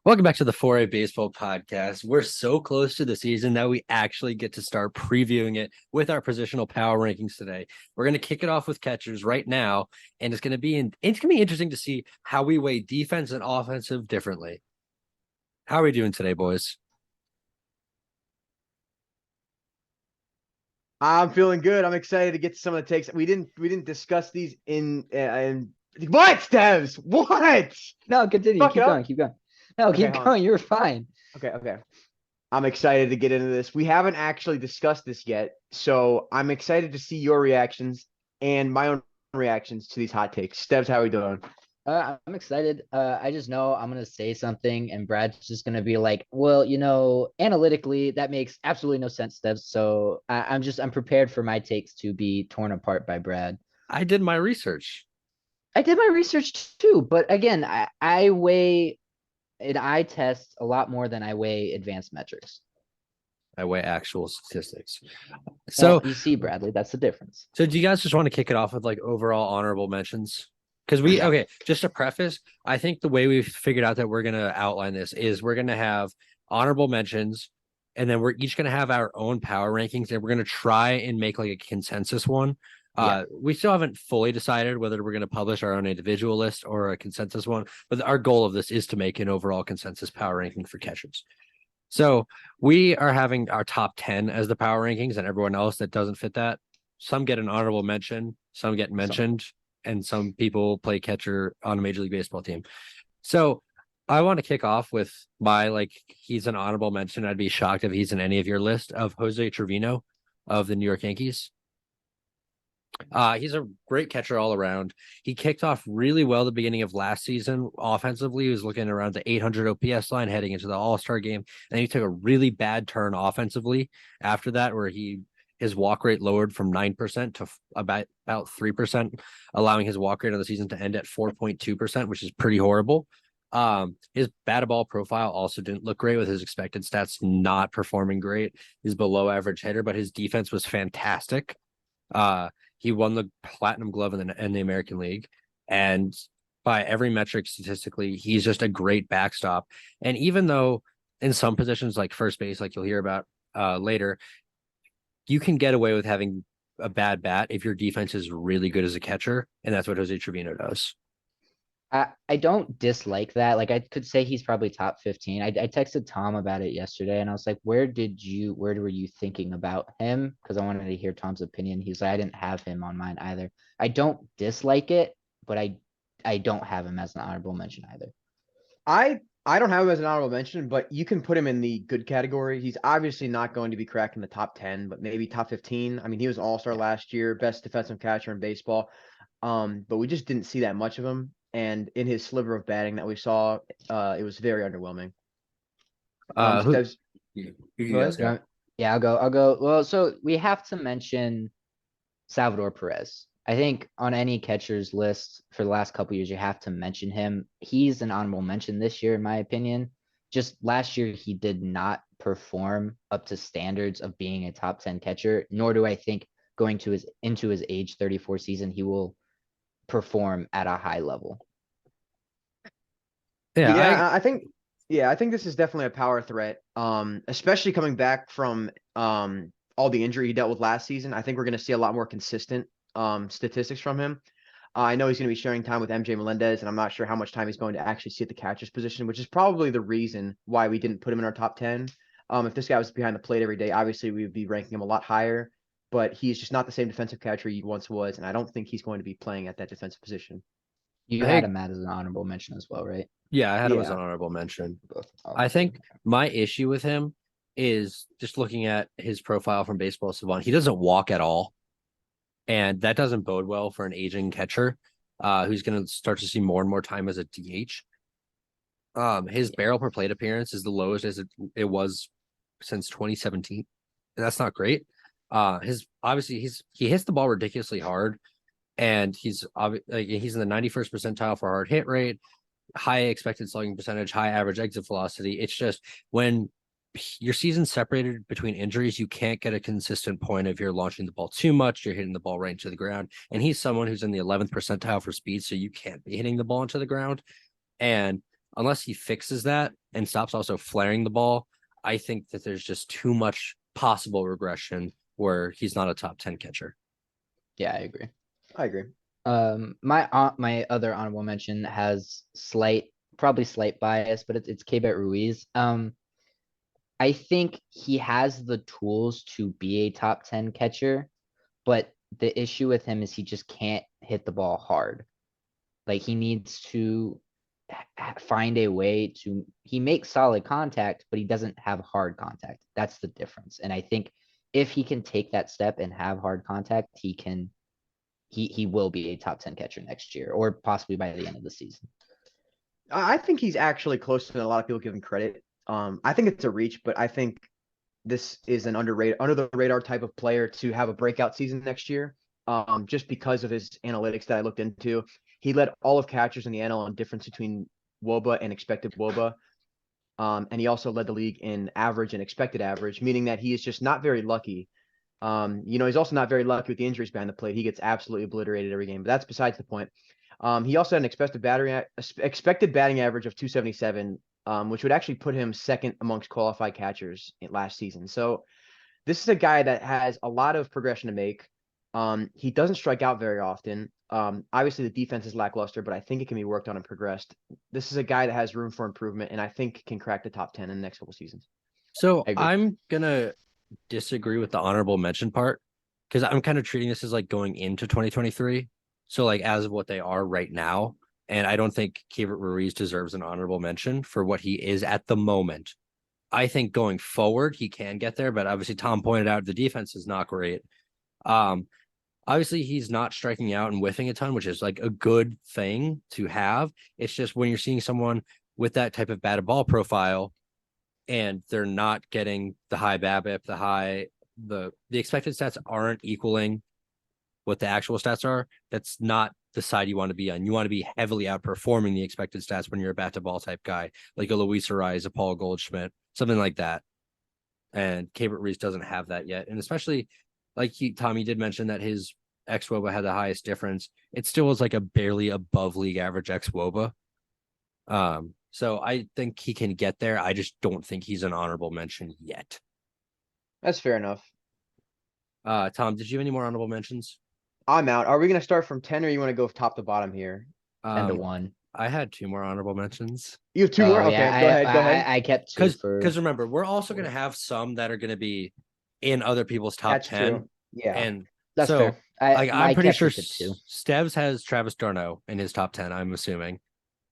Welcome back to the 4A Baseball Podcast. We're so close to the season that we actually get to start previewing it with our positional power rankings today. We're going to kick it off with catchers right now, and it's going to be interesting to see how we weigh defense and offensive differently. How are we doing today, boys? I'm feeling good. I'm excited to get to some of the takes. We didn't discuss these in what, Stevs? What? No, continue. Fuck it Keep going. up. Keep going. No, Okay, keep hold on. going. You're fine. Okay. I'm excited to get into this. We haven't actually discussed this yet, so I'm excited to see your reactions and my own reactions to these hot takes. Stevs, how are we doing? I'm excited. I just know I'm gonna say something, and Brad's just gonna be like, "Well, analytically, that makes absolutely no sense, Steph." So I'm prepared for my takes to be torn apart by Brad. I did my research. I did my research too, but again, I weigh and I test a lot more than I weigh advanced metrics. I weigh actual statistics. Well, So, you see, Bradley, that's the difference. so do you guys just want to kick it off with like overall honorable mentions? Because Yeah. just to preface, I think the way we've figured out that we're going to outline this is we're going to have honorable mentions, and then we're each going to have our own power rankings, and we're going to try and make like a consensus one. Yeah. We still haven't fully decided whether we're going to publish our own individual list or a consensus one, but our goal of this is to make an overall consensus power ranking for catchers. So we are having our top 10 as the power rankings, and everyone else that doesn't fit that. Some get an honorable mention, some get mentioned, and some people play catcher on a Major League Baseball team. So I want to kick off with he's an honorable mention. I'd be shocked if he's in any of your list of Jose Trevino of the New York Yankees. He's a great catcher all around. He kicked off really well at the beginning of last season. Offensively, he was looking around the 800 OPS line heading into the All-Star game. And he took a really bad turn offensively after that, where his walk rate lowered from 9% to about 3%, allowing his walk rate on the season to end at 4.2%, which is pretty horrible. His batted ball profile also didn't look great, with his expected stats not performing great. He's below average hitter, but his defense was fantastic. He won the Platinum Glove in the American League, and by every metric statistically, he's just a great backstop. And even though in some positions like first base, like you'll hear about later, you can get away with having a bad bat if your defense is really good as a catcher, and that's what Jose Trevino does. I don't dislike that. Like, I could say he's probably top 15. I texted Tom about it yesterday, and I was like, where were you thinking about him? Because I wanted to hear Tom's opinion. He's like, I didn't have him on mine either. I don't dislike it, but I don't have him as an honorable mention either. I don't have him as an honorable mention, but you can put him in the good category. He's obviously not going to be cracking the top 10, but maybe top 15. I mean, he was all-star last year, best defensive catcher in baseball. But we just didn't see that much of him. And in his sliver of batting that we saw, it was very underwhelming. Who Stevs, you go guys ahead. go? Yeah, I'll go. Well, so we have to mention Salvador Perez. I think on any catcher's list for the last couple years, you have to mention him. He's an honorable mention this year, in my opinion. Just last year, he did not perform up to standards of being a top 10 catcher, nor do I think going into his age 34 season, he will perform at a high level. Yeah, I think this is definitely a power threat. Especially coming back from all the injury he dealt with last season. I think we're going to see a lot more consistent statistics from him. I know he's going to be sharing time with MJ Melendez, and I'm not sure how much time he's going to actually see at the catcher's position, which is probably the reason why we didn't put him in our top 10. If this guy was behind the plate every day, obviously we would be ranking him a lot higher, but he's just not the same defensive catcher he once was, and I don't think he's going to be playing at that defensive position. You had him as an honorable mention as well, right? Yeah, I had him as Yeah. an honorable mention. Both. I think my issue with him is just looking at his profile from Baseball Savant. He doesn't walk at all, and that doesn't bode well for an aging catcher who's going to start to see more and more time as a DH. His barrel per plate appearance is the lowest as it was since 2017. And that's not great. He hits the ball ridiculously hard, and he's in the 91st percentile for hard hit rate, high expected slugging percentage, high average exit velocity. It's just when your season's separated between injuries, you can't get a consistent point if you're launching the ball too much, you're hitting the ball right into the ground. And he's someone who's in the 11th percentile for speed, so you can't be hitting the ball into the ground. And unless he fixes that and stops also flaring the ball, I think that there's just too much possible regression where he's not a top 10 catcher. Yeah, I agree. I agree. My other honorable mention has probably slight bias, but it's Keibert Ruiz. I think he has the tools to be a top 10 catcher, but the issue with him is he just can't hit the ball hard. Like he needs to find a way to, he makes solid contact, but he doesn't have hard contact. That's the difference. And I think if he can take that step and have hard contact, he will be a top 10 catcher next year or possibly by the end of the season. I think he's actually closer than a lot of people give him credit. I think it's a reach, but I think this is an under the radar type of player to have a breakout season next year. Just because of his analytics that I looked into, he led all of catchers in the NL on difference between WOBA and expected WOBA. And he also led the league in average and expected average, meaning that he is just not very lucky. He's also not very lucky with the injuries behind the plate. He gets absolutely obliterated every game, but that's besides the point. He also had an expected batting average of 277, which would actually put him second amongst qualified catchers last season. So this is a guy that has a lot of progression to make. He doesn't strike out very often. Obviously the defense is lackluster, but I think it can be worked on and progressed. This is a guy that has room for improvement, and I think can crack the top 10 in the next couple seasons. So I'm gonna disagree with the honorable mention part because I'm kind of treating this as like going into 2023. So like as of what they are right now. And I don't think Keibert Ruiz deserves an honorable mention for what he is at the moment. I think going forward, he can get there, but obviously Tom pointed out the defense is not great. Obviously he's not striking out and whiffing a ton, which is like a good thing to have. It's just when you're seeing someone with that type of batted ball profile and they're not getting the high BABIP, the expected stats aren't equaling what the actual stats are. That's not the side you want to be on. You want to be heavily outperforming the expected stats when you're a bat to ball type guy, like a Luis Ariz, a Paul Goldschmidt, something like that. And Keibert Ruiz doesn't have that yet. And especially like Tommy did mention that his xWOBA had the highest difference. It still was like a barely above league average xWOBA. So I think he can get there. I just don't think he's an honorable mention yet. That's fair enough. Tom, did you have any more honorable mentions? I'm out. Are we going to start from 10 or you want to go top to bottom here? 10 to 1. I had 2 more honorable mentions. You have 2 more? Okay, Yeah, go ahead. I kept 2 because remember, we're also going to have some that are going to be in other people's top That's 10. true. Yeah. And That's so fair. I'm pretty sure too. Steves has Travis d'Arnaud in his top 10, I'm assuming.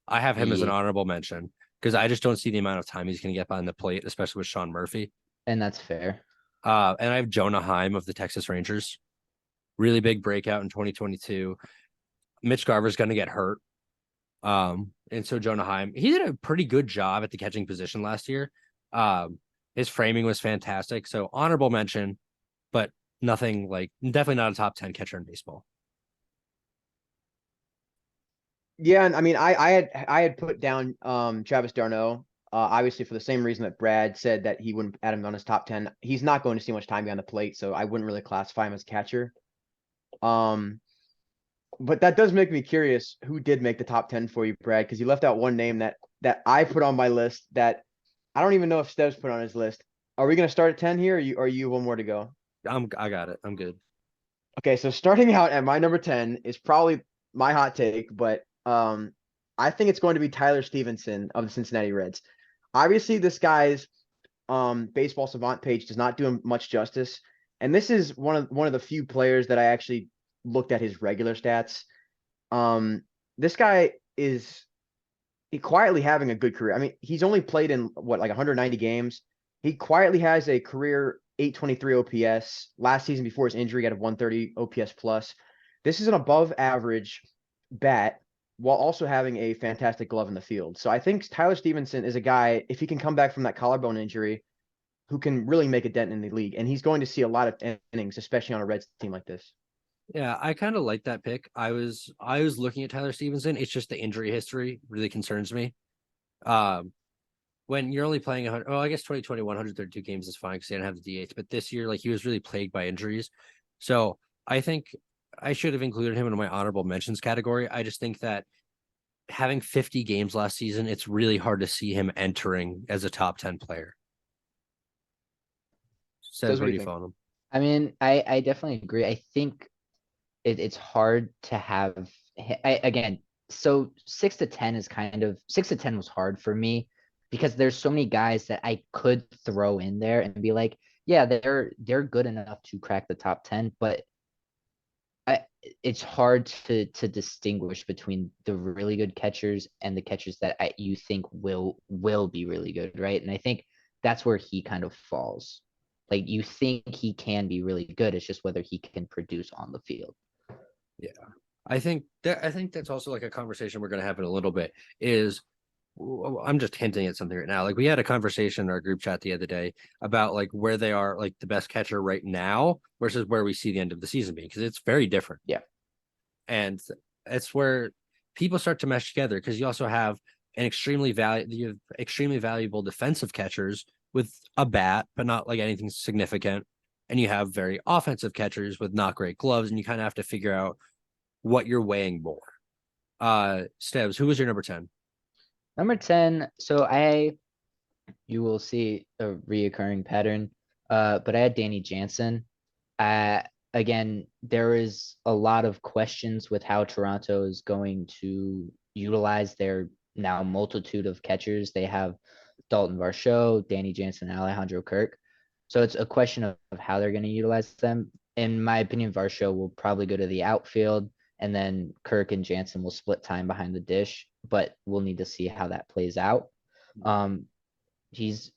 I have him as an honorable mention because I just don't see the amount of time he's going to get behind the plate, especially with Sean Murphy. And that's fair. And I have Jonah Heim of the Texas Rangers. Really big breakout in 2022. Mitch Garver's going to get hurt. And so Jonah Heim, he did a pretty good job at the catching position last year. His framing was fantastic. So honorable mention, but nothing like definitely not a top 10 catcher in baseball. Yeah, and I mean, I had put down Travis d'Arnaud, obviously for the same reason that Brad said that he wouldn't add him on his top 10. He's not going to see much time behind the plate, so I wouldn't really classify him as a catcher. But that does make me curious who did make the top 10 for you, Brad, because you left out one name that I put on my list that I don't even know if Steves put on his list. Are we going to start at 10 here, or are you one more to go? I got it. I'm good. Okay, so starting out at my number 10 is probably my hot take, but I think it's going to be Tyler Stevenson of the Cincinnati Reds. Obviously, this guy's baseball savant page does not do him much justice, and this is one of the few players that I actually looked at his regular stats. This guy is quietly having a good career. I mean, he's only played in like 190 games. He quietly has a career 823 OPS. Last season before his injury, he had a 130 OPS plus. This is an above average bat while also having a fantastic glove in the field. So I think Tyler Stevenson is a guy, if he can come back from that collarbone injury, who can really make a dent in the league. And he's going to see a lot of innings, especially on a Reds team like this. Yeah, I kind of like that pick. I was looking at Tyler Stevenson. It's just the injury history really concerns me. When you're only playing 100, I guess 2021 132 games is fine because they didn't have the DH. But this year, like he was really plagued by injuries. So I think I should have included him in my honorable mentions category. I just think that having 50 games last season, it's really hard to see him entering as a top 10 player. Des, Says, what where do do you you think? phone him? I mean, I definitely agree. I think it's hard to have again. So 6 to 10 is kind of 6 to 10 was hard for me because there's so many guys that I could throw in there and be like, yeah, they're good enough to crack the top 10, but it's hard to distinguish between the really good catchers and the catchers that you think will be really good, right? And I think that's where he kind of falls. Like you think he can be really good, it's just whether he can produce on the field. Yeah. I think that's also like a conversation we're going to have in a little bit is I'm just hinting at something right now. Like we had a conversation in our group chat the other day about like where they are like the best catcher right now versus where we see the end of the season being because it's very different. Yeah. And it's where people start to mesh together because you also have extremely valuable defensive catchers with a bat, but not like anything significant. And you have very offensive catchers with not great gloves, and you kind of have to figure out what you're weighing more. Stebbs, who was your number 10? Number 10. So you will see a reoccurring pattern. But I had Danny Jansen. Uh, Again, there is a lot of questions with how Toronto is going to utilize their now multitude of catchers. They have Dalton Varsho, Danny Jansen, and Alejandro Kirk. So it's a question of how they're going to utilize them. In my opinion, Varsho will probably go to the outfield, and then Kirk and Jansen will split time behind the dish. But we'll need to see how that plays out. Um, he's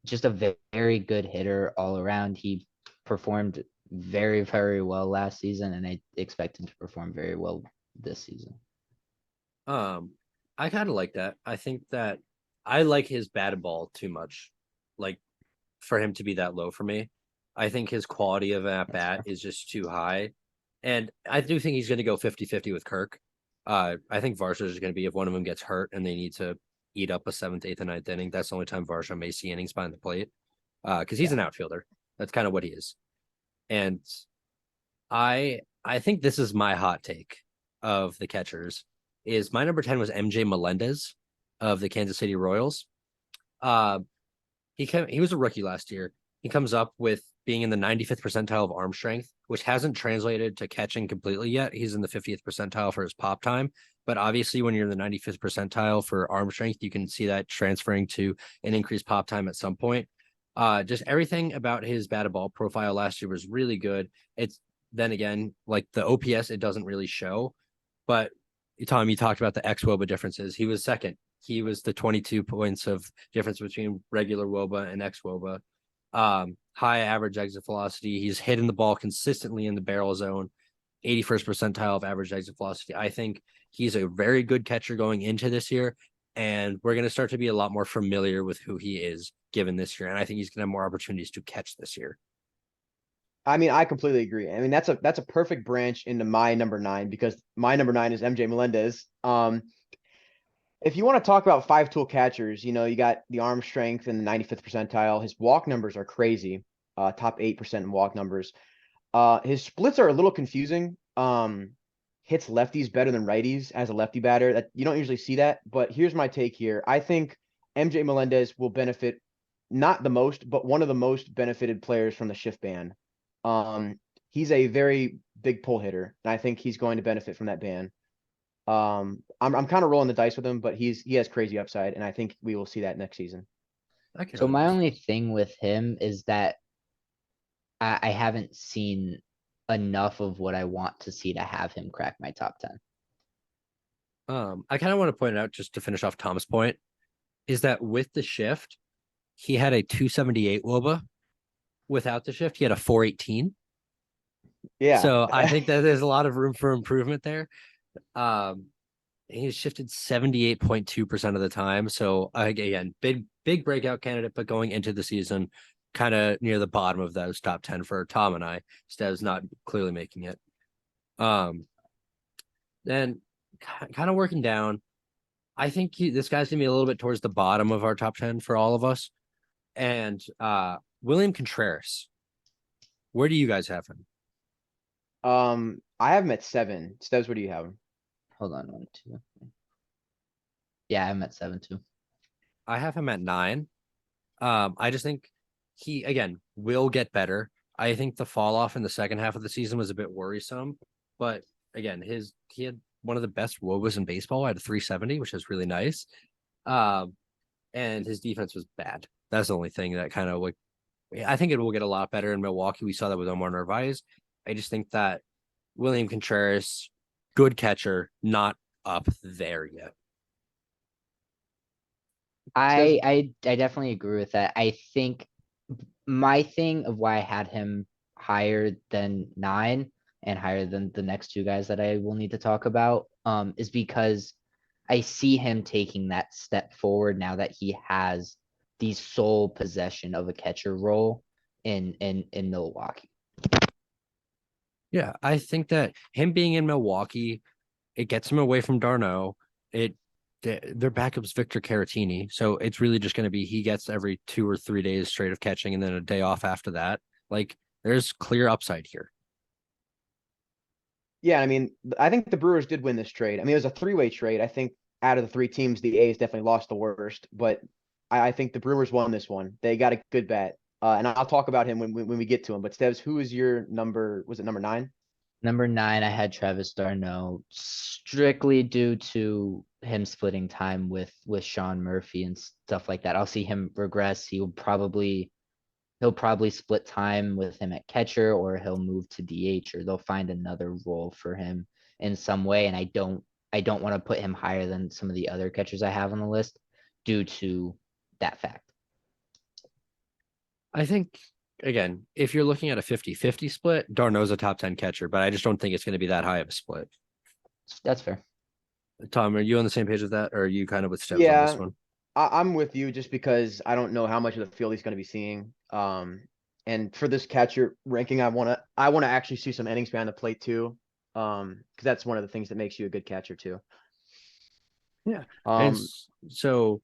just a very good hitter all around. He performed very, very well last season, and I expect him to perform very well this season. I kind of like that. I think that I like his batted ball too much, like for him to be that low for me. I think his quality of at bat is just too high. And I do think he's going to go 50-50 with Kirk. I think Varsho is going to be if one of them gets hurt and they need to eat up a seventh, eighth, and ninth inning. That's the only time Varsho may see innings behind the plate because he's an outfielder. That's kind of what he is. And I think this is my hot take of the catchers. Is my number 10 was MJ Melendez of the Kansas City Royals. Uh, he was a rookie last year. He comes up with being in the 95th percentile of arm strength, which hasn't translated to catching completely yet. He's in the 50th percentile for his pop time. But obviously, when you're in the 95th percentile for arm strength, you can see that transferring to an increased pop time at some point. Just everything about his batted ball profile last year was really good. It's then again, like the OPS, it doesn't really show. But Tom, you talked about the xWOBA differences. He was second. He was the 22 points of difference between regular WOBA and xWOBA. High average exit velocity. He's hitting the ball consistently in the barrel zone, 81st percentile of average exit velocity. I think he's a very good catcher going into this year, and we're going to start to be a lot more familiar with who he is given this year. And I think he's going to have more opportunities to catch this year. I mean, I completely agree. I mean, that's a perfect branch into my number 9 because my number 9 is MJ Melendez. If you want to talk about 5-tool catchers, you got the arm strength in the 95th percentile. His walk numbers are crazy. Top 8% in walk numbers. His splits are a little confusing. Hits lefties better than righties as a lefty batter. That you don't usually see that. But here's my take here. I think MJ Melendez will benefit not the most, but one of the most benefited players from the shift ban. He's a very big pull hitter, and I think he's going to benefit from that ban. I'm kind of rolling the dice with him, but he has crazy upside, and I think we will see that next season. So my only thing with him is that I haven't seen enough of what I want to see to have him crack my top 10. I kind of want to point out, just to finish off Tom's point, is that with the shift, he had a 278 WOBA. Without the shift, he had a 418. Yeah. So I think that there's a lot of room for improvement there. He's shifted 78.2% of the time. So again, big breakout candidate, but going into the season, kind of near the bottom of those top 10 for Tom and I. Stev's not clearly making it. Then kind of working down. I think this guy's gonna be a little bit towards the bottom of our top 10 for all of us. And William Contreras. Where do you guys have him? I have him at 7. Steves, where do you have him? Hold on, 1, 2. Yeah, I'm at 7 too. I have him at 9. I just think he again will get better. I think the fall off in the second half of the season was a bit worrisome, but again, he had one of the best WOBAs in baseball at a 370, which is really nice. Um, and his defense was bad. That's the only thing that kind of like I think it will get a lot better in Milwaukee. We saw that with Omar Narvaez. I just think that William Contreras, good catcher, not up there yet. I definitely agree with that. I think my thing of why I had him higher than 9 and higher than the next two guys that I will need to talk about is because I see him taking that step forward now that he has the sole possession of a catcher role in Milwaukee. Yeah, I think that him being in Milwaukee, it gets him away from Darno. Their backup's Victor Caratini, so it's really just going to be he gets every 2 or 3 days straight of catching, and then a day off after that. Like there's clear upside here. Yeah, I mean, I think the Brewers did win this trade. I mean, it was a three-way trade. I think out of the three teams, the A's definitely lost the worst, but I think the Brewers won this one. They got a good bet. And I'll talk about him when we get to him. But Steves, who is your number? Was it number 9? Number 9, I had Travis d'Arnaud strictly due to him splitting time with Sean Murphy and stuff like that. I'll see him regress. He'll probably split time with him at catcher, or he'll move to DH, or they'll find another role for him in some way. And I don't want to put him higher than some of the other catchers I have on the list due to that fact. I think again, if you're looking at a 50-50 split, Darno's a top 10 catcher, but I just don't think it's going to be that high of a split. That's fair. Tom, are you on the same page with that, or are you kind of with Steps on Yeah, this one? I'm with you just because I don't know how much of the field he's going to be seeing. And for this catcher ranking, I want to actually see some innings behind the plate too. Because that's one of the things that makes you a good catcher too. Yeah. And Um, so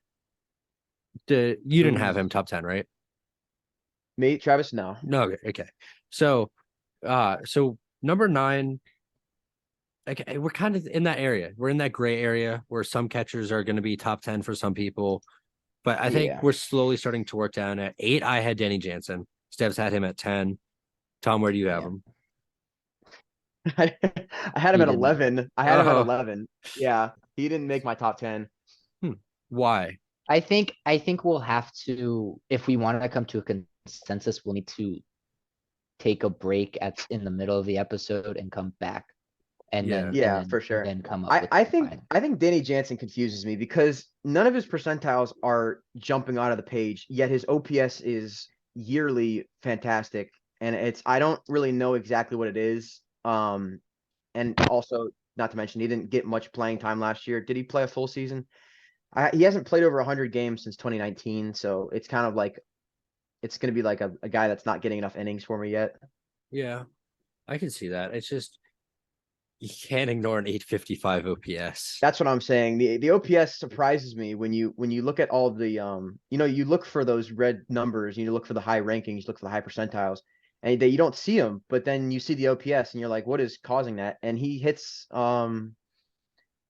you didn't have him top 10, right? me, Travis, no. No, okay. So number 9, okay, we're kind of in that area. We're in that gray area where some catchers are going to be top 10 for some people, but I think Yeah. we're slowly starting to work down. At 8, I had Danny Jansen. Steves had him at 10. Tom, where do you have Yeah. him? I had him He at did not. 11. I had him at Oh, 11. Yeah, he didn't make my top 10. why? I think we'll have to, if we want to come to a consensus, we'll need to take a break in the middle of the episode and come back and Yeah. Yeah, for sure. then come up I with I the think final. I think Danny Jansen confuses me because none of his percentiles are jumping out of the page, yet his OPS is yearly fantastic, and I don't really know exactly what it is. And also not to mention he didn't get much playing time last year. Did he play a full season? He hasn't played over 100 games since 2019, so it's kind of like it's going to be like a guy that's not getting enough innings for me yet. Yeah, I can see that. It's just you can't ignore an 855 OPS. That's what I'm saying. The OPS surprises me when you look at all the you look for those red numbers, you look for the high rankings, you look for the high percentiles, and you don't see them, but then you see the OPS and you're like, what is causing that? And he hits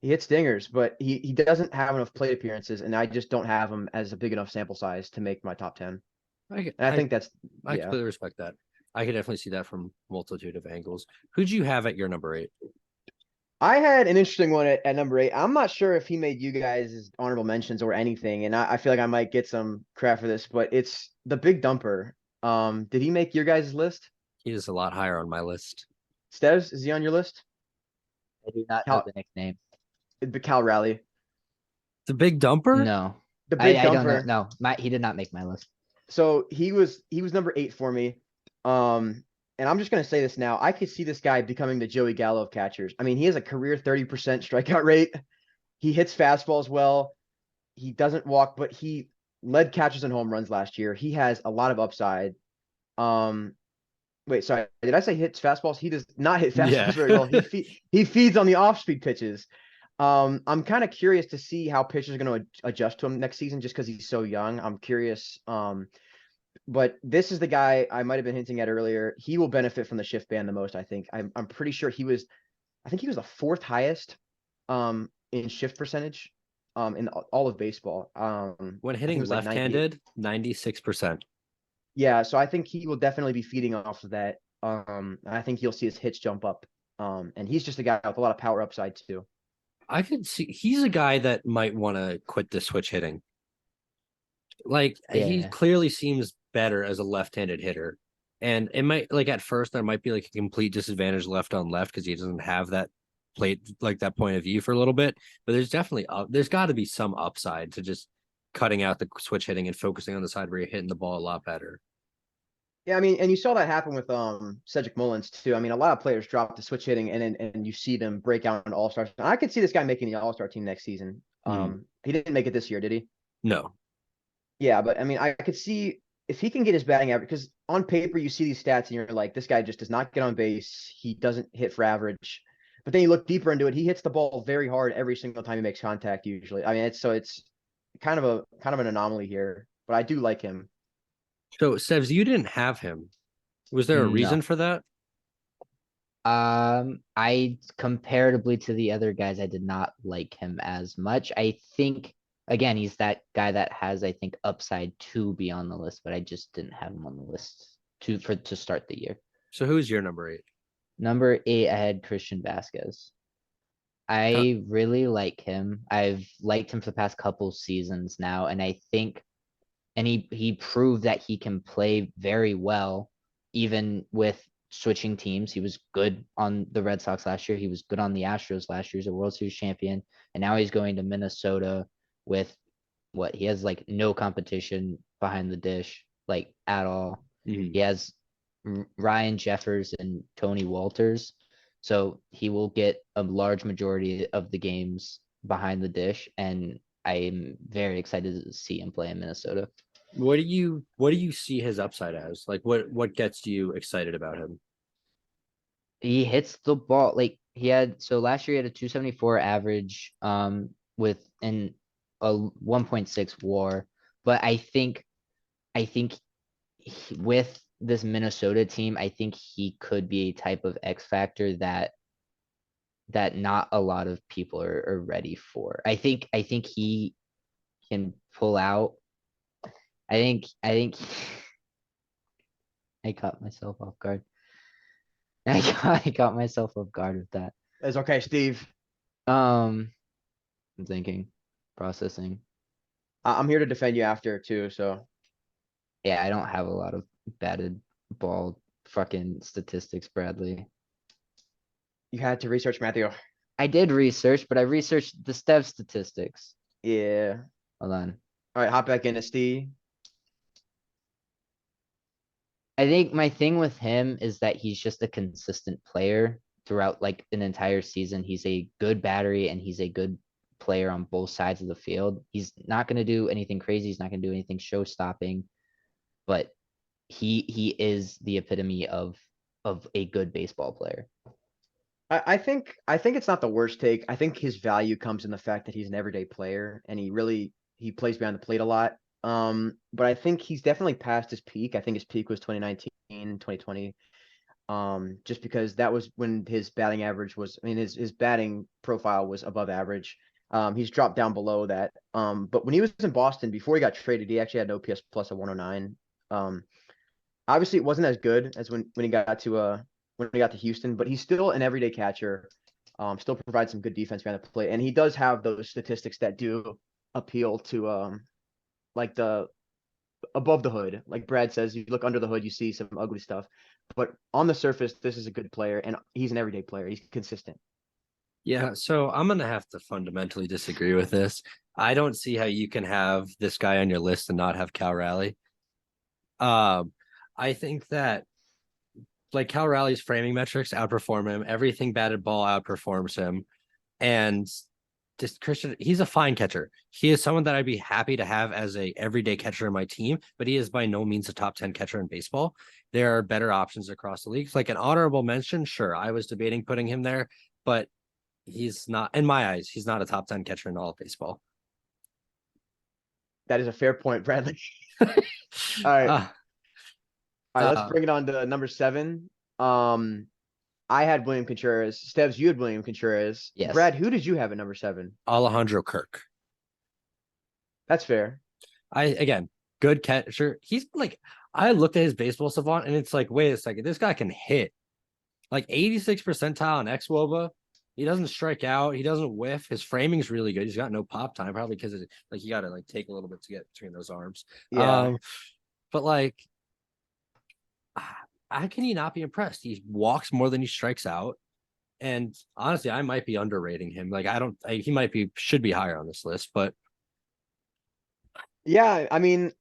dingers, but he doesn't have enough plate appearances, and I just don't have him as a big enough sample size to make my top 10. I, And I think that's I yeah. completely respect that. I can definitely see that from multitude of angles. Who'd you have at your number 8? I had an interesting one at number 8. I'm not sure if he made you guys honorable mentions or anything, and I feel like I might get some crap for this, but it's the Big Dumper. Did he make your guys' list? He is a lot higher on my list. Steves, is he on your list? I do not know Cal, the nickname. the Cal Rally. The big dumper? No, The Big I don't know. Dumper. No, he did not make my list. So he was number 8 for me. And I'm just gonna say this now. I could see this guy becoming the Joey Gallo of catchers. I mean, he has a career 30% strikeout rate. He hits fastballs well. He doesn't walk, but he led catchers and home runs last year. He has a lot of upside. Wait, sorry, did I say hits fastballs? He does not hit fastballs Yeah. very well. He feeds on the off-speed pitches. I'm kind of curious to see how pitchers are going to adjust to him next season, just because he's so young. I'm curious. But this is the guy I might have been hinting at earlier. He will benefit from the shift ban the most, I think. I'm pretty sure I think he was the 4th highest in shift percentage in all of baseball. When I think it hitting was like 98. left-handed, 96%. Yeah, so I think he will definitely be feeding off of that. I think you'll see his hits jump up. And he's just a guy with a lot of power upside too. I could see he's a guy that might want to quit the switch hitting. Like he Yeah. clearly seems better as a left-handed hitter. And it might like at first there might be like a complete disadvantage left on left because he doesn't have that plate like that point of view for a little bit. But there's definitely there's got to be some upside to just cutting out the switch hitting and focusing on the side where you're hitting the ball a lot better. Yeah, I mean, and you saw that happen with Cedric Mullins too. I mean, a lot of players drop the switch hitting and you see them break out into all-stars. I could see this guy making the all-star team next season. He didn't make it this year, did he? No. Yeah, but I mean, I could see if he can get his batting average, because on paper you see these stats and you're like, this guy just does not get on base. He doesn't hit for average. But then you look deeper into it, he hits the ball very hard every single time he makes contact usually. I mean, it's kind of an anomaly here, but I do like him. So Sevs, you didn't have him. Was there a No. reason for that? I comparatively to the other guys, I did not like him as much. I think again, he's that guy that has, I think, upside to be on the list, but I just didn't have him on the list to start the year. So who's your number 8? Number 8, I had Christian Vasquez. Huh. I really like him. I've liked him for the past couple seasons now, and I think, and he proved that he can play very well, even with switching teams. He was good on the Red Sox last year. He was good on the Astros last year. He's a World Series champion, and now he's going to Minnesota with what he has like no competition behind the dish, like at all. Mhm. He has Ryan Jeffers and Tony Walters. So he will get a large majority of the games behind the dish. And I'm very excited to see him play in Minnesota. What do you see his upside as? Like what gets you excited about him? He hits the ball like he had, so last year he had a 274 average with an a 1.6 WAR. But I think with this Minnesota team, I think he could be a type of X factor that not a lot of people are ready for. I think he can pull out. I think I caught myself off guard. I got myself off guard with that. It's okay, Steve. I'm thinking, processing. I'm here to defend you after too. So Yeah, I don't have a lot of batted ball fucking statistics, Bradley. you had to research Matthew. I did research, but I researched the Stev statistics. Yeah. Hold on. All right, hop back in, Steve. I think my thing with him is that he's just a consistent player throughout like an entire season. He's a good battery and he's a good player on both sides of the field. He's not going to do anything crazy. He's not going to do anything show stopping, but he is the epitome of a good baseball player. I think it's not the worst take. I think his value comes in the fact that he's an everyday player and he plays behind the plate a lot. But I think he's definitely past his peak. I think his peak was 2019, 2020. Just because that was when his batting average was, I mean, his batting profile was above average. He's dropped down below that. But when he was in Boston before he got traded, he actually had an OPS plus of 109. Obviously it wasn't as good as when he got to Houston, but he's still an everyday catcher. Still provides some good defense behind the plate, and he does have those statistics that do appeal to like the above the hood. Like Brad says, you look under the hood, you see some ugly stuff, but on the surface, this is a good player, and he's an everyday player. He's consistent. Yeah, so I'm gonna have to fundamentally disagree with this. I don't see how you can have this guy on your list and not have Cal Raleigh. Um, I think that like Cal Raleigh's framing metrics outperform him. Everything batted ball outperforms him. And just Christian, he's a fine catcher. He is someone that I'd be happy to have as a everyday catcher in my team, but he is by no means a top 10 catcher in baseball. There are better options across the leagues. Like an honorable mention, sure. I was debating putting him there, but he's not, in my eyes, he's not a top 10 catcher in all of baseball. That is a fair point, Bradley. All right. Uh, All right, let's uh, bring it on to number 7. I had William Contreras. Stebbs, you had William Contreras. Yes. Brad, who did you have at number 7? Alejandro Kirk. That's fair. Again, good catcher. He's like, I looked at his baseball savant and it's like, wait a second, this guy can hit. Like 86 percentile in xWOBA. He doesn't strike out. He doesn't whiff. His framing's really good. He's got no pop time, probably because like you got to like take a little bit to get between those arms. Yeah. But like, how can he not be impressed? He walks more than he strikes out. And honestly, I might be underrating him. Like, he might be, should be higher on this list, but Yeah, I mean,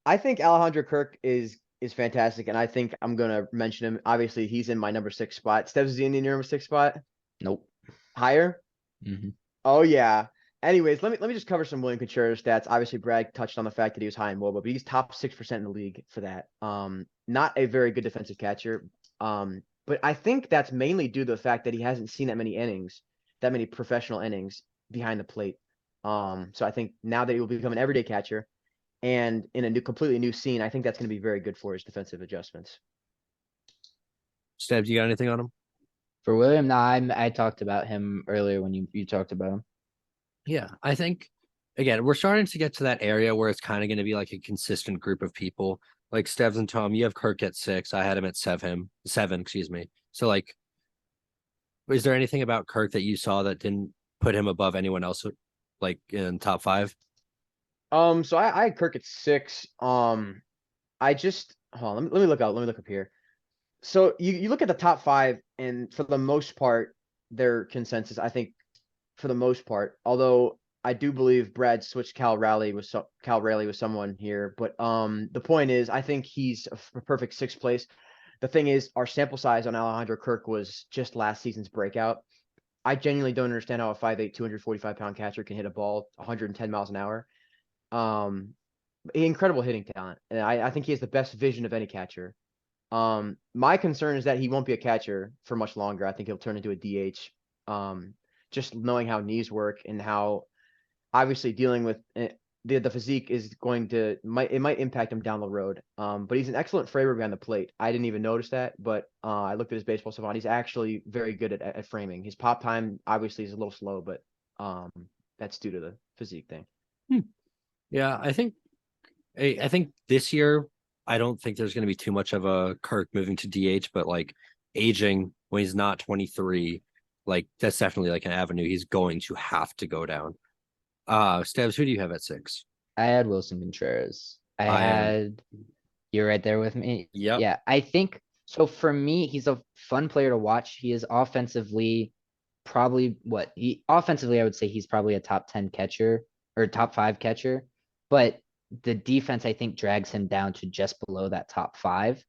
I think Alejandro Kirk is fantastic, and I think I'm gonna mention him. Obviously, he's in my number 6 spot. Steps, is he in your number 6 spot? Nope. Higher? Mhm. Oh yeah. Anyways, let me just cover some William Contreras stats. Obviously, Brad touched on the fact that he was high in WOBA, but he's top 6% in the league for that. Not a very good defensive catcher. But I think that's mainly due to the fact that he hasn't seen that many innings, that many professional innings behind the plate. So I think now that he will become an everyday catcher and in a completely new scene, I think that's going to be very good for his defensive adjustments. Stebbs, you got anything on him? For William, I talked about him earlier when you talked about him. Yeah, I think again, we're starting to get to that area where it's kind of going to be like a consistent group of people. Like Stebbs and Tom, you have Kirk at 6. I had him at seven, excuse me. So like, is there anything about Kirk that you saw that didn't put him above anyone else, like in top 5? So I had Kirk at 6. I just hold on, let me look out. Let me look up here. So you look at the top 5, and for the most part, their consensus, I think, for the most part, although I do believe Brad switched Cal Raleigh with someone here, but the point is, I think he's a perfect 6th place. The thing is, our sample size on Alejandro Kirk was just last season's breakout. I genuinely don't understand how a 5'8", 245-pound catcher can hit a ball 110 miles an hour. Incredible hitting talent, and I think he has the best vision of any catcher. My concern is that he won't be a catcher for much longer. I think he'll turn into a DH. Just knowing how knees work and how obviously dealing with the physique is going to might impact him down the road. But he's an excellent framer behind the plate. I didn't even notice that, but I looked at his baseball savant. He's actually very good at framing. His pop time obviously is a little slow, but that's due to the physique thing. Yeah, I think this year, I don't think there's going to be too much of a Kirk moving to DH, but like aging when he's not 23, like that's definitely like an avenue he's going to have to go down. Stebbs, who do you have at 6? I had Wilson Contreras. You're right there with me. Yep. Yeah, I think so. For me, he's a fun player to watch. He is offensively offensively, I would say he's probably a top 10 catcher or top 5 catcher, but the defense, I think, drags him down to just below that top 5.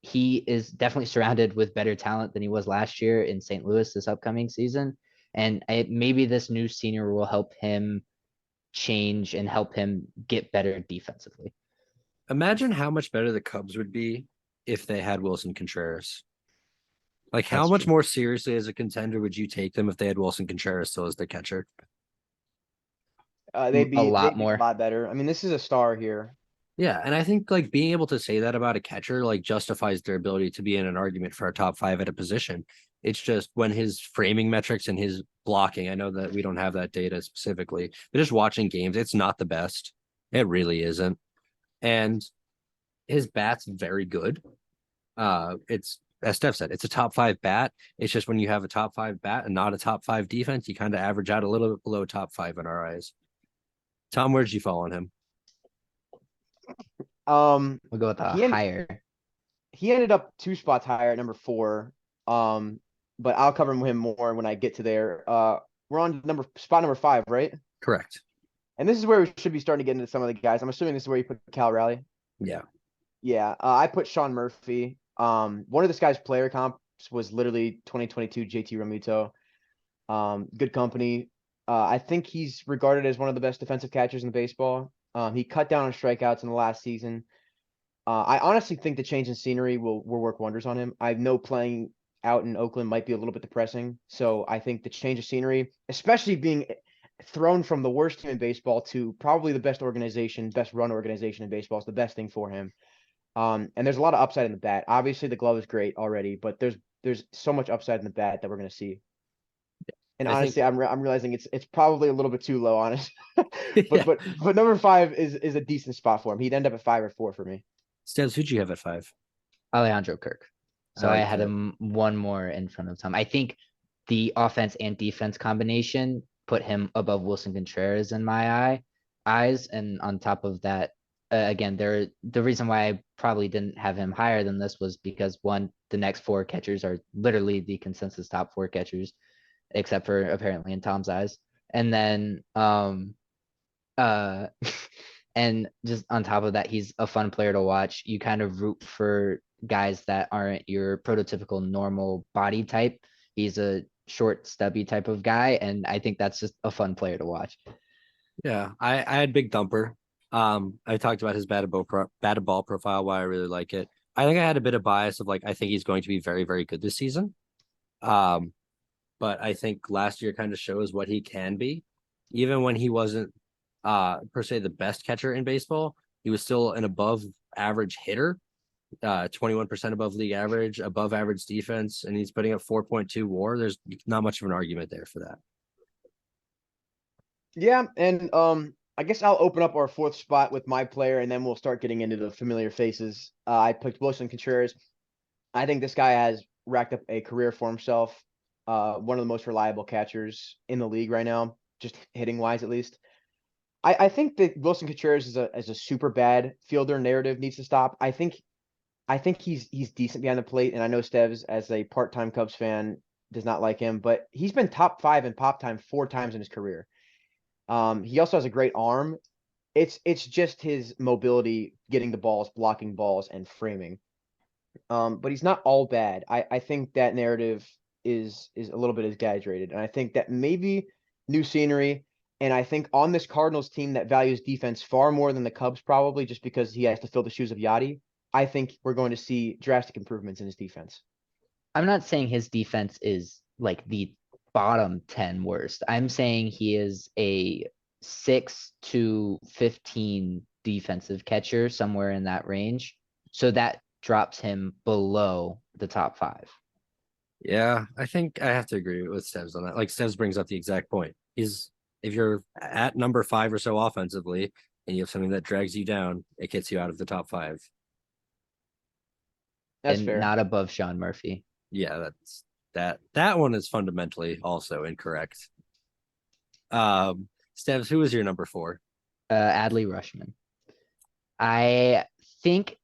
He is definitely surrounded with better talent than he was last year in St. Louis this upcoming season. And maybe this new senior will help him change and help him get better defensively. Imagine how much better the Cubs would be if they had Wilson Contreras. Like, how That's much true. more seriously as a contender would you take them if they had Wilson Contreras still as their catcher? They'd A be lot they'd be a more. lot better. I mean, this is a star here. Yeah, and I think like being able to say that about a catcher like justifies their ability to be in an argument for a top 5 at a position. It's just when his framing metrics and his blocking, I know that we don't have that data specifically, but just watching games, it's not the best. It really isn't. And his bat's very good. It's as Steph said, it's a top 5 bat. It's just when you have a top 5 bat and not a top 5 defense, you kind of average out a little bit below top 5 in our eyes. Tom, where'd you fall on him? We'll go with a He higher. he ended up 2 spots higher at number 4. But I'll cover him more when I get to there. We're on spot number 5, right? Correct. And this is where we should be starting to get into some of the guys. I'm assuming this is where you put Cal Raleigh. Yeah. Yeah, I put Sean Murphy. One of this guy's player comps was literally 2022 JT Realmuto. Good company. I think he's regarded as one of the best defensive catchers in baseball. He cut down on strikeouts in the last season. I honestly think the change in scenery will work wonders on him. I know playing out in Oakland might be a little bit depressing, so I think the change of scenery, especially being thrown from the worst team in baseball to probably the best run organization in baseball, is the best thing for him. And there's a lot of upside in the bat. Obviously, the glove is great already, but there's so much upside in the bat that we're going to see. And I think honestly, I'm realizing it's probably a little bit too low, honest. yeah. But number 5 is a decent spot for him. He'd end up at 5 or 4 for me. Stems, who'd you have at 5? Alejandro Kirk. I So I like had that. him one more in front of Tom. I think the offense and defense combination put him above Wilson Contreras in my eyes. And on top of that, again, the reason why I probably didn't have him higher than this was because one, the next 4 catchers are literally the consensus top 4 catchers, except for apparently in Tom's eyes. And then uh and just on top of that, he's a fun player to watch. You kind of root for guys that aren't your prototypical normal body type. He's a short, stubby type of guy, and I think that's just a fun player to watch. Yeah, I had Big Thumper. I talked about his batted ball profile, why I really like it. I think I had a bit of bias of like I think he's going to be very, very good this season. Um, but I think last year kind of shows what he can be. Even when he wasn't per se the best catcher in baseball, he was still an above average hitter, 21% above league average, above average defense, and he's putting up 4.2 WAR. There's not much of an argument there for that. Yeah, and I guess I'll open up our 4th spot with my player, and then we'll start getting into the familiar faces. I picked Wilson Contreras. I think this guy has racked up a career for himself. One of the most reliable catchers in the league right now, just hitting wise at least. I think that Wilson Contreras is a super bad fielder narrative needs to stop. I think he's decent behind the plate, and I know Steves, as a part-time Cubs fan, does not like him, but he's been top 5 in pop time 4 times in his career. He also has a great arm. It's just his mobility, getting the balls, blocking balls, and framing. But he's not all bad. I think that narrative is a little bit exaggerated, and I think that maybe new scenery. And I think on this Cardinals team that values defense far more than the Cubs, probably just because he has to fill the shoes of Yachty, I think we're going to see drastic improvements in his defense. I'm not saying his defense is like the bottom 10 worst. I'm saying he is a 6 to 15 defensive catcher, somewhere in that range. So that drops him below the top 5. Yeah, I think I have to agree with Steves on that. Like Steves brings up the exact point. He's if you're at number 5 or so offensively and you have something that drags you down, it gets you out of the top 5. That's And fair. not above Sean Murphy. Yeah, that one is fundamentally also incorrect. Steves, who was your number 4? Adley Rushman. I think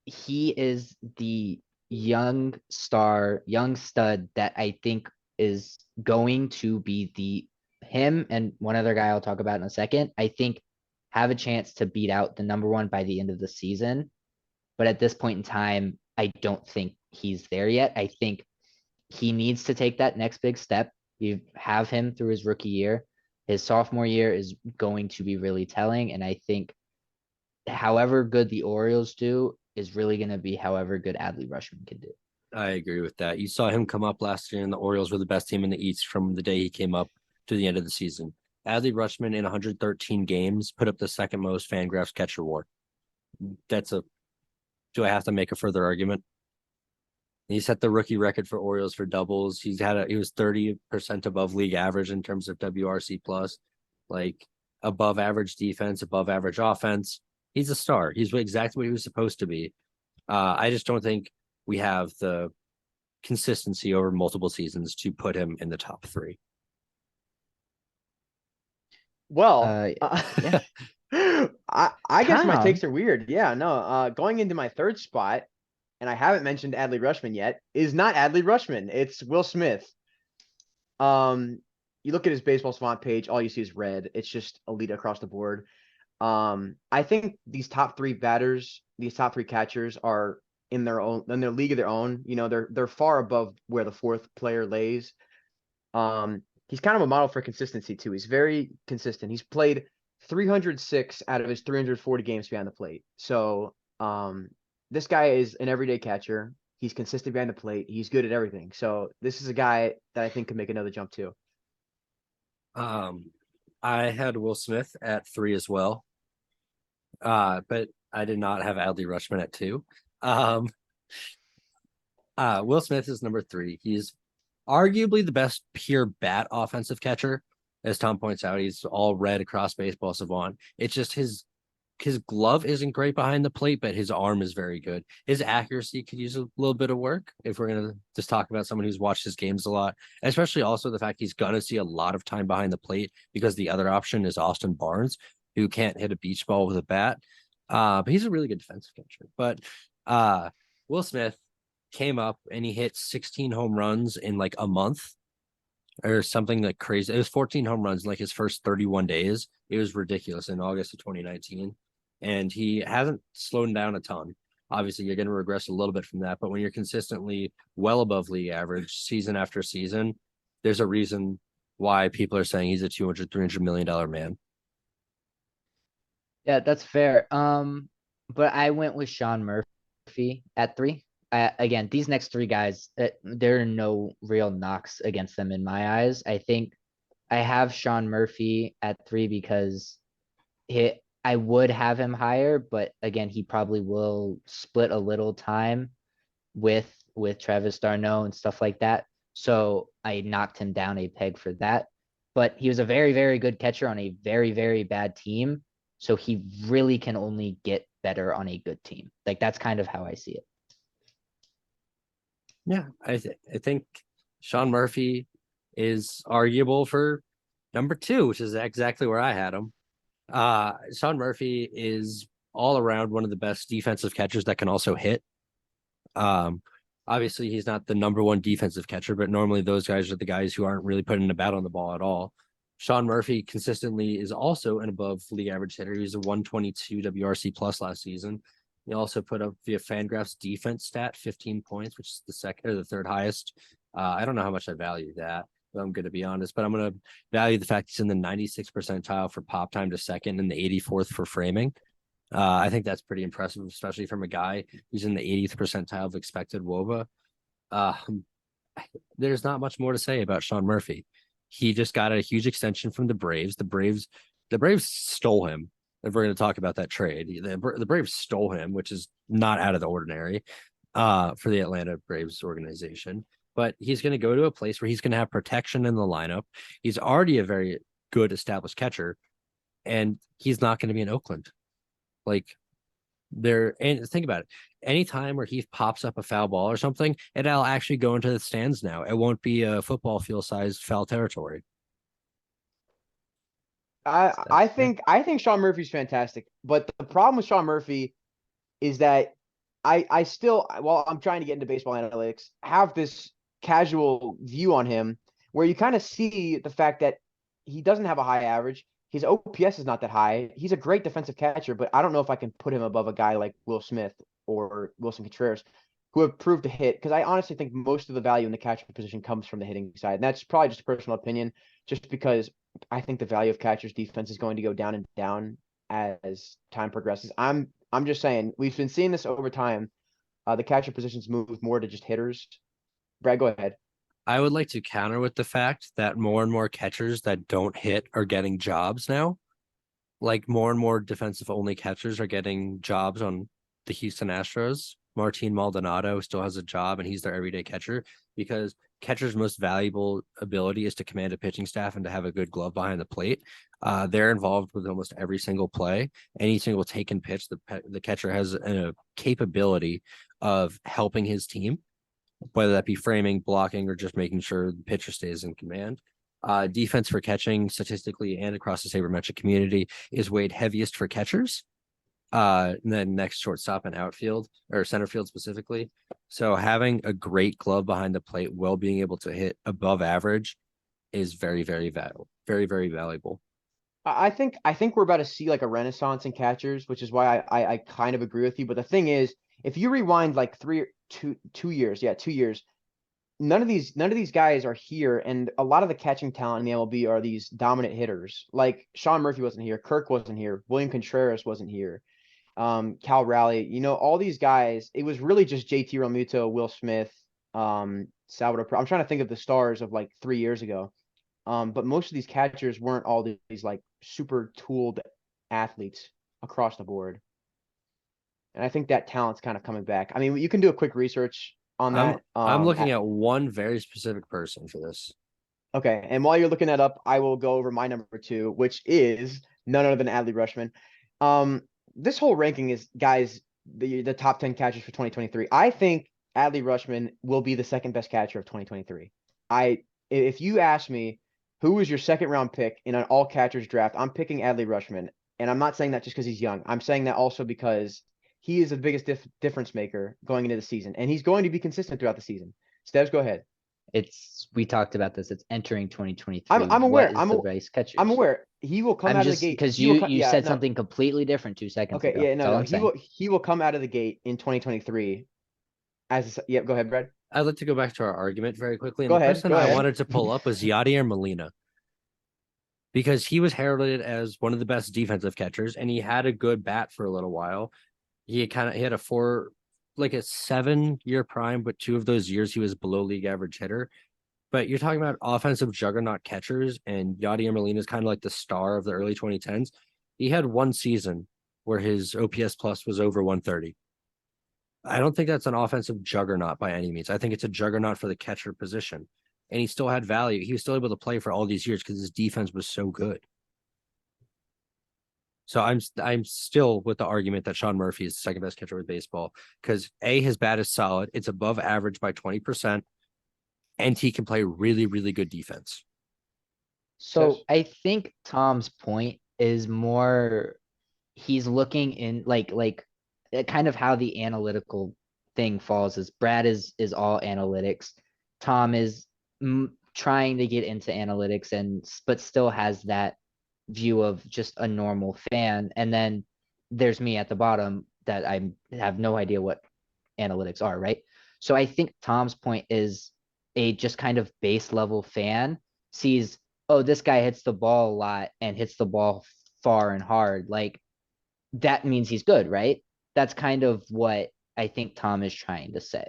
he is the young star, young stud that I think is going to be him and one other guy I'll talk about in a second. I think have a chance to beat out the number 1 by the end of the season. But at this point in time, I don't think he's there yet. I think he needs to take that next big step. You have him through his rookie year. His sophomore year is going to be really telling. And I think however good the Orioles do is really going to be however good Adley Rushman can do. I agree with that. You saw him come up last year, and the Orioles were the best team in the East from the day he came up to the end of the season. Adley Rushman in 113 games put up the second most Fangraphs catcher WAR. Do I have to make a further argument? He set the rookie record for Orioles for doubles. He was 30% above league average in terms of WRC plus, like above average defense, above average offense. He's a star. He's exactly what he was supposed to be. I just don't think we have the consistency over multiple seasons to put him in the top 3. Well, Yeah. I guess my Tom. takes are weird. Yeah, no. Going into my 3rd spot, and I haven't mentioned Adley Rushman yet, is not Adley Rushman. It's Will Smith. You look at his baseball savant page, all you see is red. It's just elite across the board. I think these top 3 batters, these top 3 catchers are in their league of their own. You know, they're far above where the 4th player lays. He's kind of a model for consistency too. He's very consistent. He's played 306 out of his 340 games behind the plate. So, this guy is an everyday catcher. He's consistent behind the plate. He's good at everything. So this is a guy that I think could make another jump too. I had Will Smith at 3 as well. But I did not have Adley Rushman at 2. Will Smith is number 3. He's arguably the best pure bat offensive catcher. As Tom points out, he's all red across baseball savant. It's just his glove isn't great behind the plate, but his arm is very good. His accuracy could use a little bit of work if we're gonna just talk about someone who's watched his games a lot, especially also the fact he's gonna see a lot of time behind the plate because the other option is Austin Barnes, who can't hit a beach ball with a bat. But he's a really good defensive catcher. But Will Smith came up and he hit 16 home runs in like a month or something like crazy. It was 14 home runs in like his first 31 days. It was ridiculous in August of 2019. And he hasn't slowed down a ton. Obviously, you're going to regress a little bit from that, but when you're consistently well above league average season after season, there's a reason why people are saying he's a 200, $300 million man. Yeah, that's fair. But I went with Sean Murphy at 3. Again, these next 3 guys, there are no real knocks against them in my eyes. I think I have Sean Murphy at 3 because I would have him higher, but again, he probably will split a little time with Travis d'Arnaud and stuff like that. So I knocked him down a peg for that. But he was a very, very good catcher on a very, very bad team. So he really can only get better on a good team. Like that's kind of how I see it. Yeah, I think Sean Murphy is arguable for number 2, which is exactly where I had him. Sean Murphy is all around one of the best defensive catchers that can also hit. Obviously he's not the number 1 defensive catcher, but normally those guys are the guys who aren't really putting the bat on the ball at all. Sean Murphy consistently is also an above league average hitter. He's a 122 WRC plus last season. He also put up via Fangraphs defense stat 15 points, which is the second or the third highest. I don't know how much I value that, but I'm going to be honest. But I'm going to value the fact he's in the 96th percentile for pop time to second and the 84th for framing. I think that's pretty impressive, especially from a guy who's in the 80th percentile of expected WOBA. There's not much more to say about Sean Murphy. He just got a huge extension from the Braves. The Braves stole him. If we're going to talk about that trade, the Braves stole him, which is not out of the ordinary for the Atlanta Braves organization. But he's going to go to a place where he's going to have protection in the lineup. He's already a very good established catcher, and he's not going to be in Oakland. Like and think about it. Anytime where he pops up a foul ball or something, it'll actually go into the stands now. It won't be a football field sized foul territory. I think Sean Murphy's fantastic, but the problem with Sean Murphy is that I still, while I'm trying to get into baseball analytics, have this casual view on him where you kind of see the fact that he doesn't have a high average. His OPS is not that high. He's a great defensive catcher, but I don't know if I can put him above a guy like Will Smith or Wilson Contreras, who have proved to hit. Because I honestly think most of the value in the catcher position comes from the hitting side. And that's probably just a personal opinion, just because I think the value of catcher's defense is going to go down and down as time progresses. I'm just saying, we've been seeing this over time. The catcher positions move more to just hitters. Brad, go ahead. I would like to counter with the fact that more and more catchers that don't hit are getting jobs now. Like more and more defensive only catchers are getting jobs on the Houston Astros. Martin Maldonado still has a job and he's their everyday catcher because catcher's most valuable ability is to command a pitching staff and to have a good glove behind the plate. They're involved with almost every single play, any single taken pitch. The catcher has a capability of helping his team, whether that be framing, blocking, or just making sure the pitcher stays in command. Defense for catching statistically and across the sabermetric community is weighed heaviest for catchers. And then next shortstop and outfield or center field specifically. So having a great glove behind the plate while being able to hit above average is very, very valuable. Very, very valuable. I think we're about to see like a renaissance in catchers, which is why I kind of agree with you. But the thing is, if you rewind like 2 years, 2 years, none of these guys are here, and a lot of the catching talent in the MLB are these dominant hitters. Like Sean Murphy wasn't here, Kirk wasn't here, William Contreras wasn't here, Cal Raleigh. All these guys. It was really just JT Realmuto, Will Smith, Salvador. I'm trying to think of the stars of like 3 years ago. But most of these catchers weren't all these like super tooled athletes across the board. And I think that talent's kind of coming back. I mean, you can do a quick research on that. I'm looking at one very specific person for this. Okay, and while you're looking that up, I will go over my number 2, which is none other than Adley Rushman. This whole ranking is, guys, the top 10 catchers for 2023. I think Adley Rushman will be the second best catcher of 2023. If you ask me who was your second round pick in an all catchers draft, I'm picking Adley Rushman, and I'm not saying that just because he's young. I'm saying that also because he is the biggest difference maker going into the season, and he's going to be consistent throughout the season. Stebbs, go ahead. We talked about this. It's entering 2023. I'm aware. What is the base catchers? I'm aware. He will come I'm out just of the gate because he will you yeah, said no. something completely different 2 seconds Okay, ago. yeah, That's no, all no. I'm saying. He will come out of the gate in 2023 as yeah, go ahead, Brad. I'd like to go back to our argument very quickly. And Go the ahead, person go I ahead. wanted to pull up was Yadier Molina, because he was heralded as one of the best defensive catchers, and he had a good bat for a little while. He had a 7-year prime, but 2 of those years he was below league average hitter. But you're talking about offensive juggernaut catchers, and Yadier Molina is kind of like the star of the early 2010s. He had one season where his OPS plus was over 130. I don't think that's an offensive juggernaut by any means. I think it's a juggernaut for the catcher position. And he still had value. He was still able to play for all these years because his defense was so good. So I'm still with the argument that Sean Murphy is the second best catcher with baseball, because his bat is solid. It's above average by 20%, and he can play really, really good defense. So I think Tom's point is more he's looking in like kind of how the analytical thing falls is Brad is all analytics. Tom is trying to get into analytics but still has that view of just a normal fan. And then there's me at the bottom that I have no idea what analytics are, right? So I think Tom's point is a just kind of base level fan sees, oh, this guy hits the ball a lot and hits the ball far and hard. Like that means he's good, right? That's kind of what I think Tom is trying to say,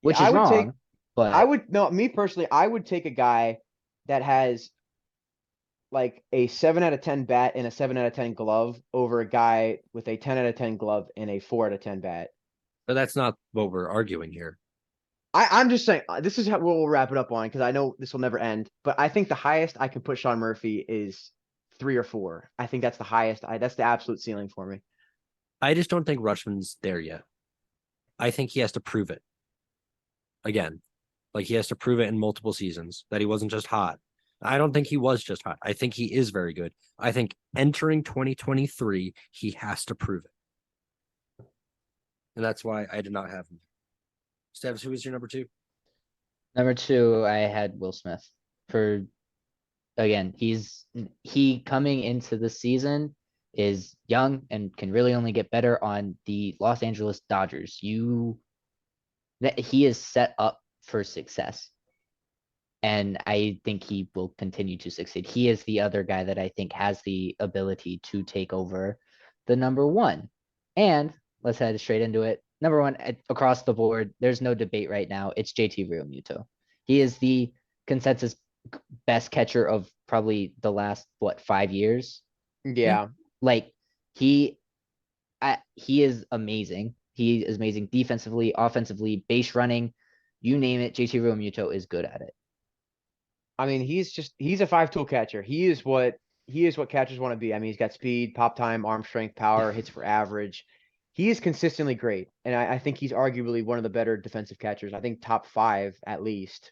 which is wrong. But me personally, I would take a guy that has like a 7 out of 10 bat and a 7 out of 10 glove over a guy with a 10 out of 10 glove and a 4 out of 10 bat. But that's not what we're arguing here. I'm just saying this is how we'll wrap it up on, because I know this will never end. But I think the highest I can put Sean Murphy is 3 or 4. I think that's the highest. That's the absolute ceiling for me. I just don't think Rutschman's there yet. I think he has to prove it. Again, like he has to prove it in multiple seasons that he wasn't just hot. I don't think he was just hot. I think he is very good. I think entering 2023, he has to prove it. And that's why I did not have him. Stebbs, who was your number 2? Number 2, I had Will Smith. Again, he coming into the season is young and can really only get better on the Los Angeles Dodgers. That he is set up for success. And I think he will continue to succeed. He is the other guy that I think has the ability to take over the number 1. And let's head straight into it. Number 1 across the board, there's no debate right now. It's JT Realmuto. He is the consensus best catcher of probably the last 5 years. Yeah. Like he is amazing. He is amazing defensively, offensively, base running, you name it. JT Realmuto is good at it. I mean, he's a 5-tool catcher. He is what catchers want to be. I mean, he's got speed, pop time, arm strength, power, hits for average. He is consistently great. And I think he's arguably one of the better defensive catchers. I think top 5 at least.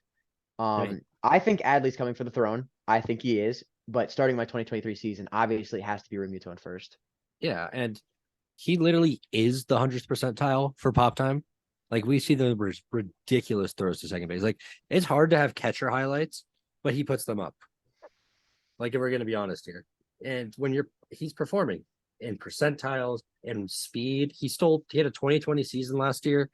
Right. I think Adley's coming for the throne. I think he is. But starting my 2023 season, obviously it has to be Realmuto in first. Yeah, and he literally is the 100th percentile for pop time. Like we see the ridiculous throws to second base. Like it's hard to have catcher highlights, but he puts them up. Like if we're going to be honest here. And when he's performing in percentiles and speed, he had a 2020 season last year.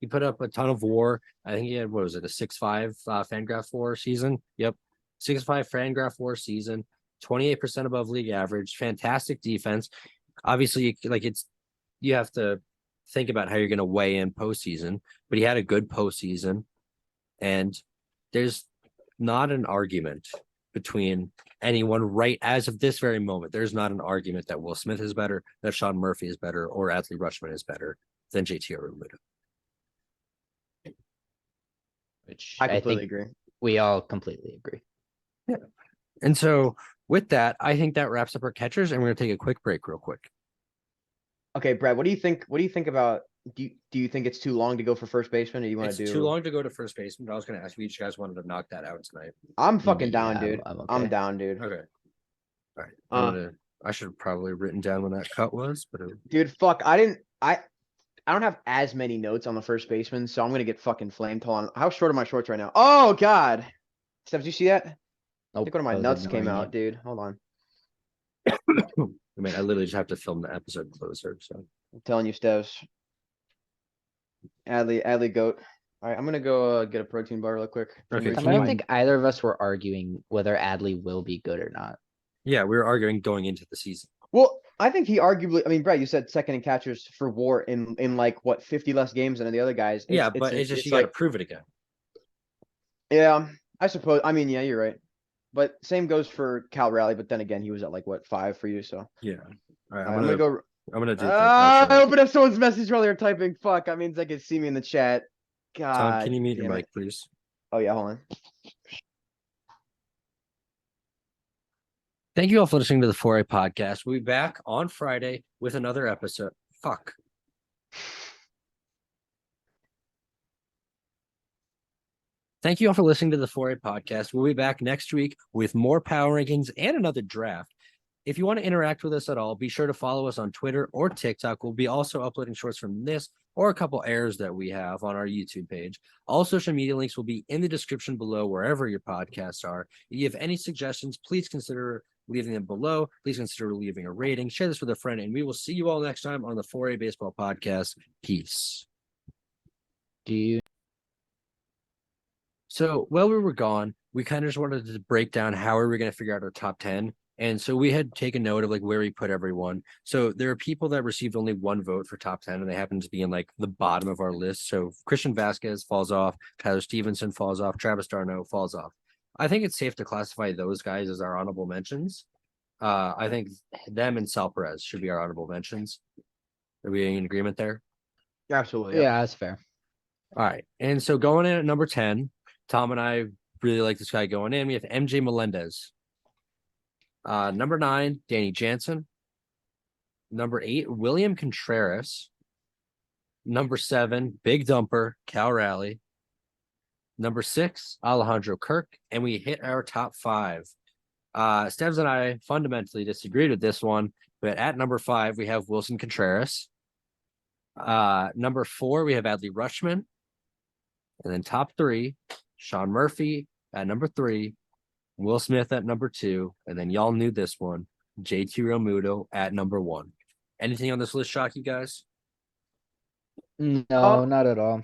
He put up a ton of WAR. I think he had, what was it, a 6.5 Fangraph WAR season? Yep. 6.5 Fangraph WAR season, 28% above league average, fantastic defense. Obviously, you have to think about how you're going to weigh in postseason, but he had a good postseason. And there's not an argument between anyone right as of this very moment. There's not an argument that Will Smith is better, that Sean Murphy is better, or Adley Rutschman is better than JT Realmuto. which I I completely think agree. we all completely agree. And so with that, I think that wraps up our catchers, and we're gonna take a quick break real quick. Okay, Brad, what do you think? What do you think about? Do you think it's too long to go for first baseman, or you want It's to do? too long to go to first baseman, but I was gonna ask if you guys wanted to knock that out tonight. I'm fucking Yeah, down, dude. I'm I'm okay. down, dude. Okay. All right. Uh, I should have probably written down when that cut was, but Dude, fuck. I don't have as many notes on the first baseman, so I'm gonna get fucking flamed. Hold on. How short are my shorts right now? Oh God. Steps, you see that? I Nope, think one of my I was nuts came ignoring out, you. dude. Hold on. I mean, I literally just have to film the episode closer. So I'm telling you, Steps. Adley goat. All right, I'm gonna go get a protein bar real quick. Okay, Tom, can I don't you- think either of us were arguing whether Adley will be good or not. yeah, we were arguing going into the season. Well, I think he arguably. I mean, Brad, you said second in catchers for WAR in like what 50 less games than the other guys. Yeah, but it's just you got to prove it again. Yeah, I suppose. I mean, yeah, you're right. But same goes for Cal Raleigh. But then again, he was at like what 5 for you. So Yeah. All right, I'm gonna go. I'm gonna do the I outro. opened up someone's message while they were typing. Fuck, that means they could see me in the chat. God. Tom, can you mute your damn it. mic, please? Oh yeah, hold on. Thank you all for listening to the 4A podcast. We'll be back on Friday with another episode. Fuck. Thank you all for listening to the 4A podcast. We'll be back next week with more power rankings and another draft. If you want to interact with us at all, be sure to follow us on Twitter or TikTok. We'll be also uploading shorts from this or a couple errors that we have on our YouTube page. All social media links will be in the description below wherever your podcasts are. If you have any suggestions, please consider leaving them below. Please consider leaving a rating. Share this with a friend, and we will see you all next time on the 4A Baseball Podcast. Peace. Do you? So while we were gone, we kind of just wanted to break down how are we going to figure out our top 10. And so we had taken note of like where we put everyone. So there are people that received only one vote for top 10, and they happen to be in like the bottom of our list. So Christian Vasquez falls off, Tyler Stevenson falls off, Travis d'Arnaud falls off. I think it's safe to classify those guys as our honorable mentions. I think them and Sal Perez should be our honorable mentions. Are we in agreement there? Absolutely. Yeah, that's fair. All right. And so going in at number 10, Tom and I really like this guy going in. We have MJ Melendez. Number 9, Danny Jansen. Number 8, William Contreras. Number 7, Big Dumper, Cal Raleigh. Number 6, Alejandro Kirk. And we hit our top 5. Stebbs and I fundamentally disagreed with this one, but at number 5, we have Wilson Contreras. Number 4, we have Adley Rutschman. And then top 3, Sean Murphy at number 3, Will Smith at number 2, and then y'all knew this one, JT Realmuto at number 1. Anything on this list shock you guys? No, not at all.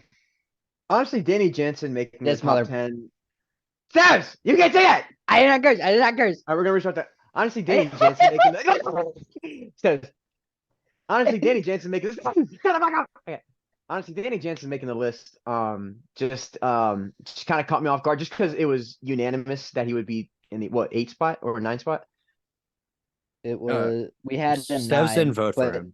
Honestly, Danny Jansen making the This top mother- 10. Steps, you can't say that. I did not curse. I did not curse. All right, we're gonna restart that. Honestly, Danny Jansen making the. Steps. Honestly, Danny Jansen making this. Shut the fuck up. Okay. Honestly, Danny Jansen making the list. Just kind of caught me off guard, just because it was unanimous that he would be in the 8 spot or 9 spot. It was we had him Stebbs 9, didn't vote for but- him.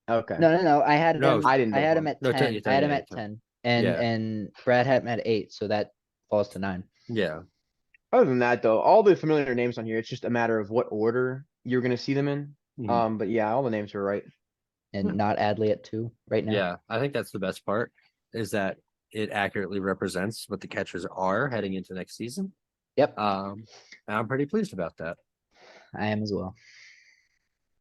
Okay. No. I had No, him. I didn't I vote had for him him. at No, 10. you I had him yeah, at 10, and Yeah. and Brad had him at 8, so that falls to 9. Yeah. Other than that, though, all the familiar names on here, it's just a matter of what order you're gonna see them in. Mhm. But yeah, all the names were right. And not Adley at 2 right now. Yeah, I think that's the best part is that it accurately represents what the catchers are heading into next season. Yep. And I'm pretty pleased about that. I am as well.